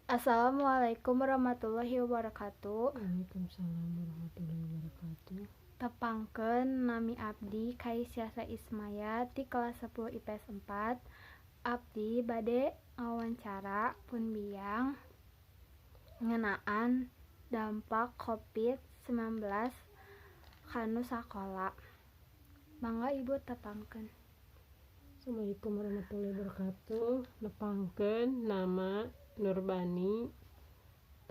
Assalamualaikum warahmatullahi wabarakatuh. Waalaikumsalam warahmatullahi wabarakatuh. Tepangkeun nami abdi Kaisyasa Ismaya di kelas 10 IPS 4. Abdi bade ngawawancara pun biang ngeunaan dampak COVID-19 kanu sakola. Mangga Ibu tepangkeun. Assalamualaikum warahmatullahi wabarakatuh. Nepangkeun nama Nurbani,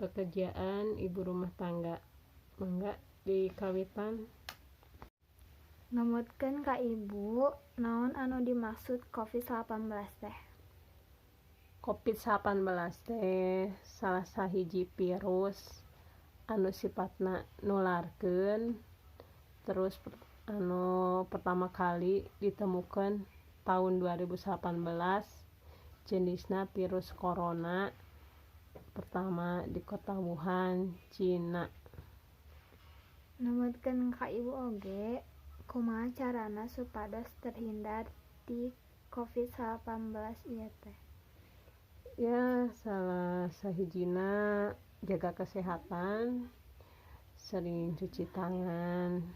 pekerjaan ibu rumah tangga. Mangga dikawitan. Numutkeun ka Ibu, naon anu dimaksud COVID-19 teh? COVID-19 teh salah sahiji virus anu sifatna nularkeun, terus pertama kali ditemukan tahun 2018, jenisna virus corona, pertama di kota Wuhan, Cina. Numutkeun ka Ibu oge, kumaha carana supados terhindar di COVID-19 ieu teh? Ya, salah sahijina jaga kesehatan, sering cuci tangan,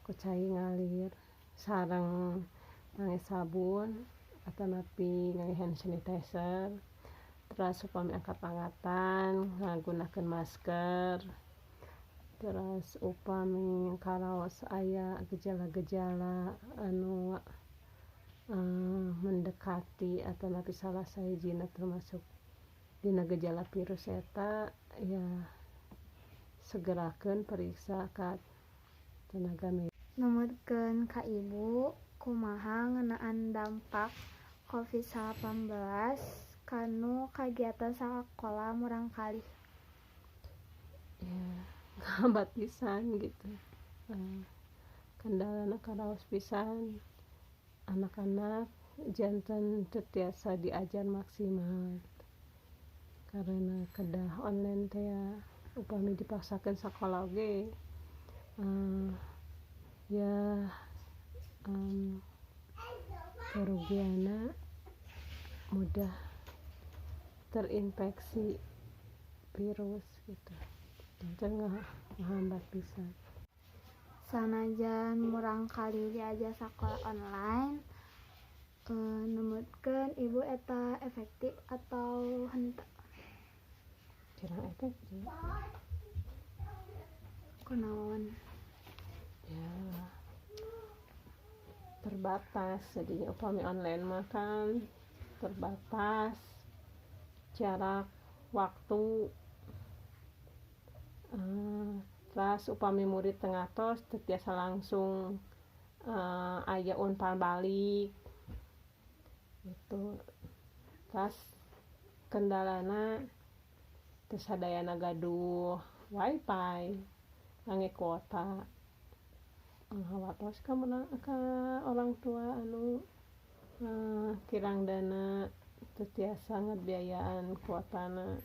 ku cai ngalir, sareng ngangge sabun atau napi ngangge hand sanitizer, terus upami angkat-angkatan nggunakeun masker, terus upami karaos aya gejala-gejala anu mendekati atau napi salah sahijina termasuk dina gejala virus eta, ya segerakeun periksa ka tenaga medis. Numutkeun ka Ibu, kumaha ngeunaan dampak COVID-19 kanu kagiatan sakola murangkalih? Ya, hambat pisan gitu. Kendalana karaos pisan, anak-anak janten teu tiasa diajar maksimal karena kedah online teh upami dipaksakeun sakola oge kerugianna mudah terinfeksi virus gitu. Janten ngahambat pisan. Sanajan murangkalih diajar sakola online, numutkeun Ibu eta efektif atau henteu? Kirang efektif. Kunaon? Ya, terbatas. Jadi upami online mah kan terbatas jarak waktu, terus upami murid tengah tos teu tiasa langsung aya unpal balik gitu. Terus kendalana teu sadayana gaduh wifi ngangge kuota, hawatos ka orang tua anu kirang dana teu tiasa ngabiayaan kuotana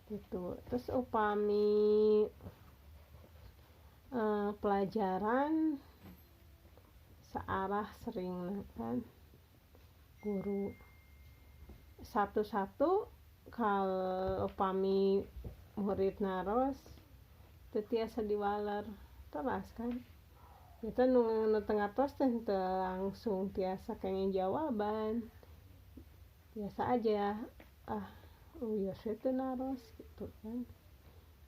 gitu. Terus upami pelajaran searah seringna kan guru satu-satu kalau upami murid naros teu tiasa diwaler teras kan. Kita nu tengah tos teh teu langsung tiasa kengen jawaban. Biasa aja ya teu naros gitu kan.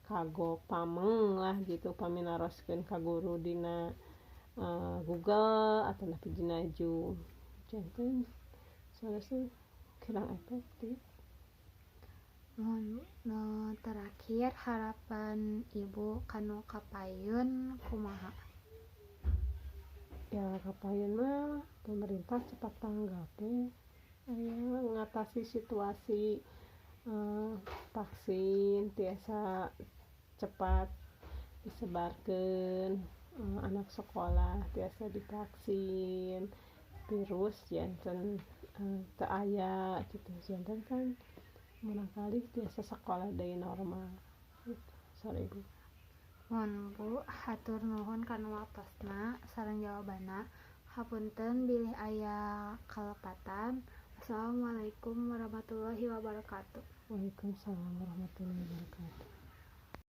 Kagok pameng lah gitu upami naroskeun ka guru dina Google atau napi dina Zoom. Janten sanesna kirang efektif. Nu terakhir, harapan Ibu kanu kapayun kumaha? Ya kapayun mah pemerintah cepat tanggap ngatasi situasi vaksin tiasa cepat disebarkeun, anak sekolah tiasa divaksin, virus janten teu aya gitu. Janten kan murangkalih tiasa sekolah deui normal gitu. Sore Ibu. Mun Bu, hatur nuhun kana waktosna sareng jawabanna. Hapunten bilih aya kalepatan. Assalamualaikum warahmatullahi wabarakatuh. Waalaikumsalam warahmatullahi wabarakatuh.